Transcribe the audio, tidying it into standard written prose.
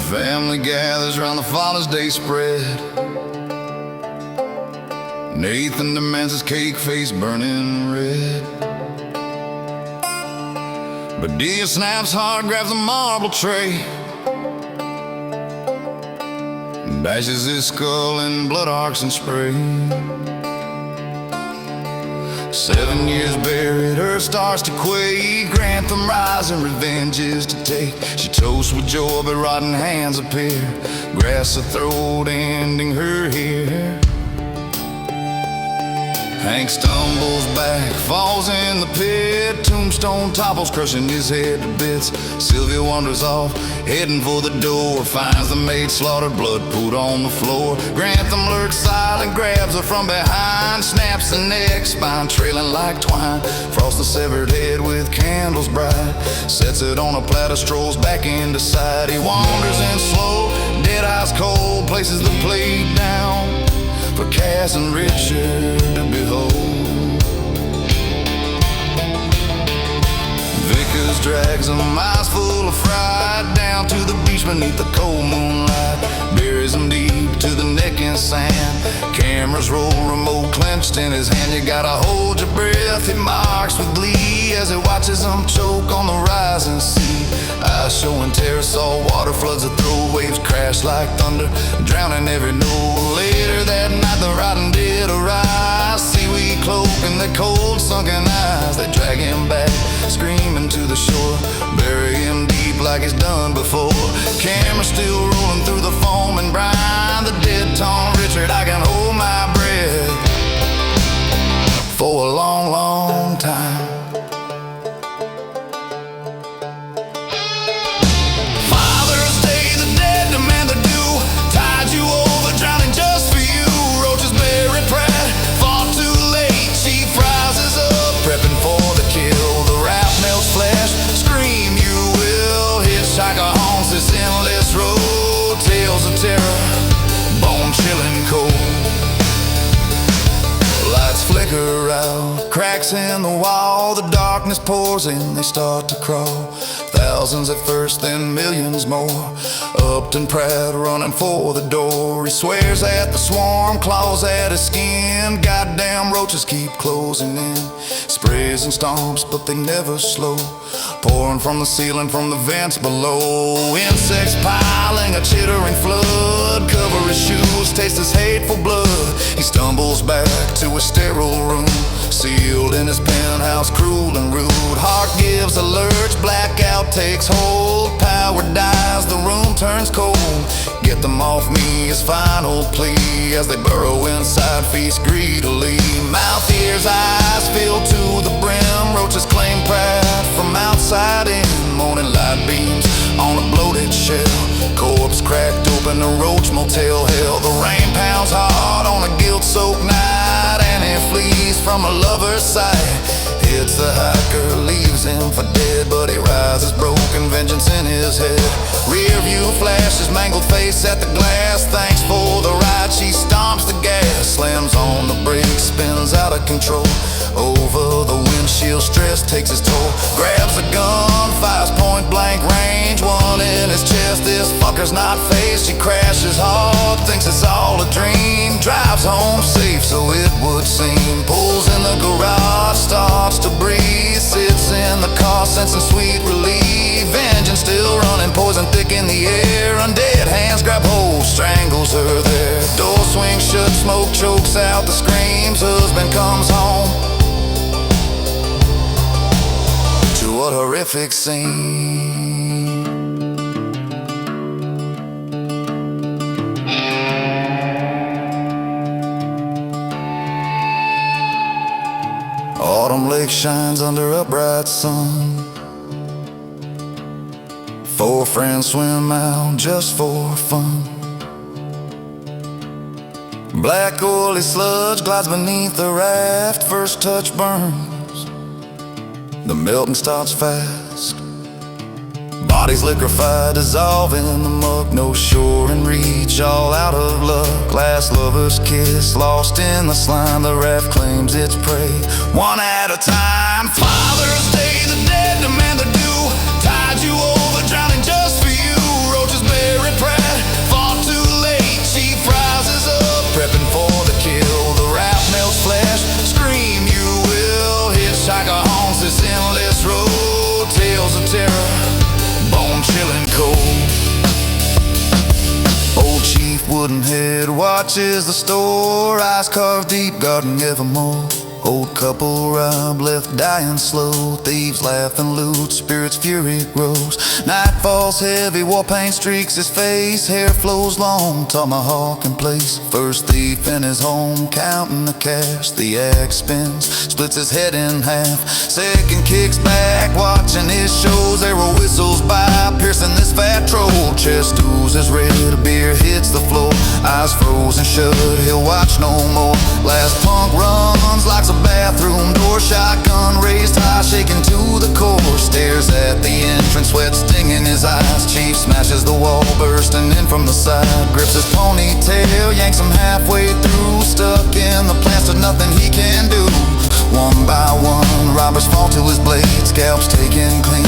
Family gathers round the Father's Day spread. Nathan demands his cake face burning red. Padilla snaps hard, grabs a marble tray, bashes his skull in blood arcs and spray. 7 years buried, earth starts to quake. Grantham rising, revenge is to take. She toasts with joy, but rotten hands appear. Grasp her throat, ending her here. Hank stumbles back, falls in the pit. Tombstone topples, crushing his head to bits. Sylvia wanders off, heading for the door. Finds the maid slaughtered, blood poured on the floor. Grantham lurks silent, grabs her from behind. Snaps the neck, spine trailing like twine. Frosts the severed head with candles bright. Sets it on a platter, strolls back into sight. He wanders in slow, dead eyes cold. Places the plate down for Cass and Richard to behold. Vickers drags them, eyes full of fright, down to the beach beneath the cold moonlight. Buries them deep to the neck in sand. Cameras roll, remote clenched in his hand. You gotta hold your breath, he marks with glee as he watches them choke on the rising sea. Eyes showing terror, salt water floods the throat. Waves crash like thunder, drowning every note. Later that night the rotten dead arise. Seaweed cloak in their cold sunken eyes. They drag him back, screaming to the shore. Bury him deep like he's done before. Camera still rolling through the foam and brine. The dead Tom Richard, I can hold my breath for a long, long time. Father's Day, the dead demand the due. Tied you over, drowning just for you. Roaches buried Pratt, fought too late. Chief rises up, prepping for the kill. The raft melts flesh, scream you will. Hitch-hiker haunts this endless road. Tales of terror, bone chilling cold. Lights flicker out, cracks in the wall. The darkness pours in, they start to crawl. Thousands at first, then millions more. Upton Pratt running for the door. He swears at the swarm, claws at his skin. Goddamn roaches keep closing in. Sprays and stomps, but they never slow. Pouring from the ceiling, from the vents below. Insects piling, a chittering flood. Cover his shoes, taste his hateful blood. He stumbles back to a sterile room, sealed in his penthouse, cruel and rude. Heart gives a lurch, blackout takes hold. Power dies, the room turns cold. Get them off me, his final plea. As they burrow inside, feast greedily. Mouth, ears, eyes filled to the brim. Roaches claim Pratt from outside in. Morning light beams on a bloated shell. Corpse cracked open, a roach motel hell. The rain pounds hard on a guilt-soaked night, and he flees from a lover's sight. Hits the hiker, leaves him for dead, but he rises broken, vengeance in his head. Rear view flashes, mangled face at the glass. Thanks for the ride, she stomps the gas. Slams on the brakes, spins out of control. Over the windshield, stress takes its toll. Grabs a gun, fires point blank range. One in his chest, this fucker's not faced. He crashes hard, thinks it's all a dream. Drives home safe, so it would seem. Pulls in the garage, starts to breathe. Sits in the car, sensing sweet relief. Engine still running, poison thick in the air. Undead hands grab hold, strangles her there. Door swings shut, smoke chokes out the screams. Husband comes home to a horrific scene. Autumn lake shines under a bright sun. 4 friends swim out just for fun. Black oily sludge glides beneath the raft. First touch burns, the melting starts fast. Bodies liquefy, dissolve in the muck. No shore in reach, all out of luck. Last lover's kiss, lost in the slime. The raft claims its prey, one at a time. Father's Day, the dead demand the due. Tied you over, drowning just for you. Roaches buried Kid watches the store, eyes carved deep, guarding evermore. Old couple robbed, left dying slow. Thieves laugh and loot, spirits fury grows. Night falls heavy, war paint streaks his face. Hair flows long, tomahawk in place. First thief in his home, counting the cash. The axe spins, splits his head in half. Second kicks back, watching his shows. Arrow whistles by, piercing this fat troll. Chest oozes red, beer hits the floor. Eyes frozen shut, he'll watch no more. Last punk runs, locks a bathroom door. Shotgun raised high, shaking to the core. Stares at the entrance, sweat stinging his eyes. Chief smashes the wall, bursting in from the side. Grips his ponytail, yanks him halfway through. Stuck in the plaster, nothing he can do. One by one, robbers fall to his blade. Scalps taken clean,